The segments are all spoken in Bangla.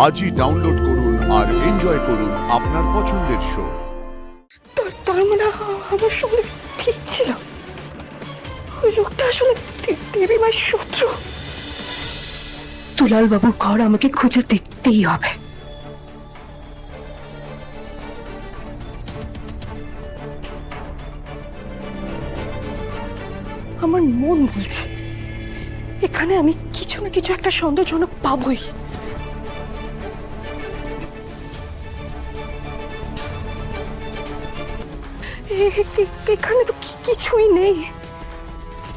আজই ডাউনলোড করুন আর এনজয় করুন আপনার পছন্দের শো। তার মানে আমার সঙ্গে ঠিক ছিল। ওই লোকটা আসলে দেবী মায়ের শত্রু। দুলাল বাবুর ঘর আমাকে খুঁজে দেখতেই হবে। আমার মন বলছে এখানে আমি কিছু না কিছু একটা সন্দেহজনক পাবই। এখানে তো কিছুই নেই,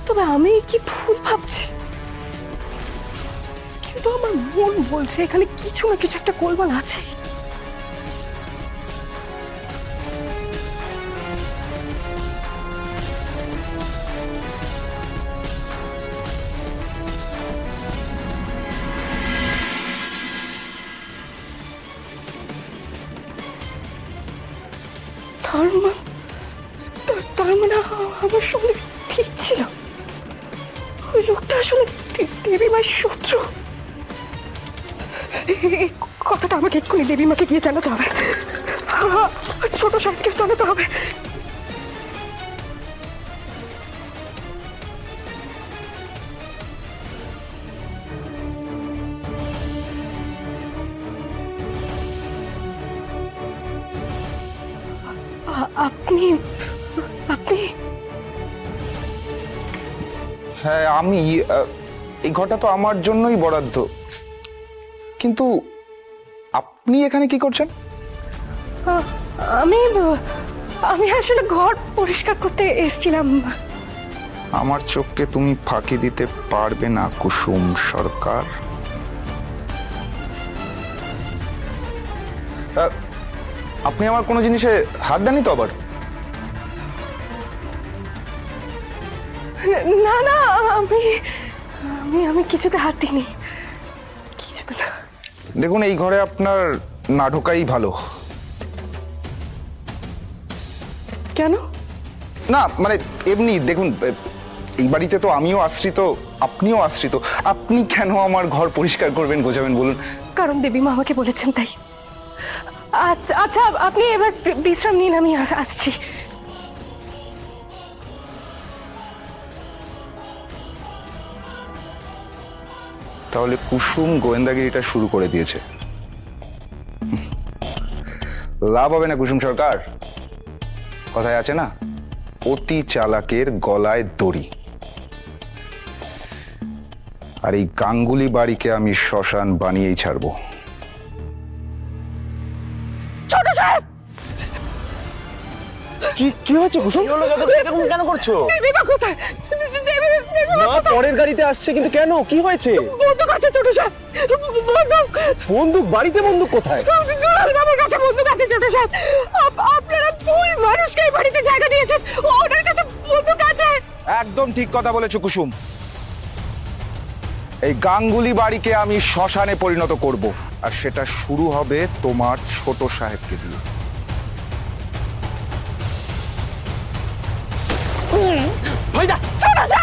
তবে আমি কি ভুল ভাবছি? কিন্তু আমার মন বলছে এখানে কিছু না কিছু একটা গোলমাল আছে। তার মানে আমার সঙ্গে ঠিক ছিল। ওই লোকটা আসলে দেবী মায়ের শত্রু। এই কথাটা আমাকে এক্ষুনি দেবী মাকে গিয়ে জানাতে হবে, ছোট সাহেবকে জানাতে হবে। আপনি আপনি হ্যাঁ আমি এই ঘরটা তো আমার জন্যই বরাদ্দ, কিন্তু আপনি এখানে কি করছেন? আমি আমি আসলে ঘর পরিষ্কার করতে এসেছিলাম। আমার চোখকে তুমি ফাঁকি দিতে পারবে না কুসুম সরকার। আপনি আমার কোনো জিনিসে হাত দেননি তো আবার? না না, আমি আমি আমি কিছুতে হাত দিইনি, কিছুতে না। দেখুন, এই ঘরে আপনার না ঢোকাই ভালো। কেন? না মানে এমনি দেখুন, এই বাড়িতে তো আমিও আশ্রিত, আপনিও আশ্রিত। আপনি কেন আমার ঘর পরিষ্কার করবেন গোছাবেন বলুন? কারণ দেবীমা আমাকে বলেছেন তাই। আচ্ছা আচ্ছা, আপনি এবার বিশ্রাম নিন, আমি আসছি। তাহলে কুসুম গোয়েন্দাগিরিটা শুরু করে দিয়েছে। লাভ হবে না কুসুম সরকার। কথায় আছে না, অতি চালাকের গলায় দড়ি। আর এই গাঙ্গুলি বাড়িকে আমি শ্মশান বানিয়েই ছাড়বো। ছোট সাহেব! কি হয়েছে কুসুম? এরকম কেন করছো? দেবীমা কোথায়? না, পরের গাড়িতে আসছে, কিন্তু কেন, কি হয়েছে? বন্দুক আছে ছোট সাহেব, বন্দুক। বন্দুক? বাড়িতে বন্দুক কোথায়? দুলাল বাবুর কাছে বন্দুক আছে ছোট সাহেব। আপনারা ভুল মানুষকে এই বাড়িতে জায়গা দিয়েছেন, ওনার কাছে বন্দুক আছে। একদম ঠিক কথা বলেছো কুসুম। এই গাঙ্গুলি বাড়িকে আমি শ্মশানে পরিণত করব, আর সেটা শুরু হবে তোমার ছোট সাহেবকে দিয়ে। ভাইদা! ছোট সাহেব!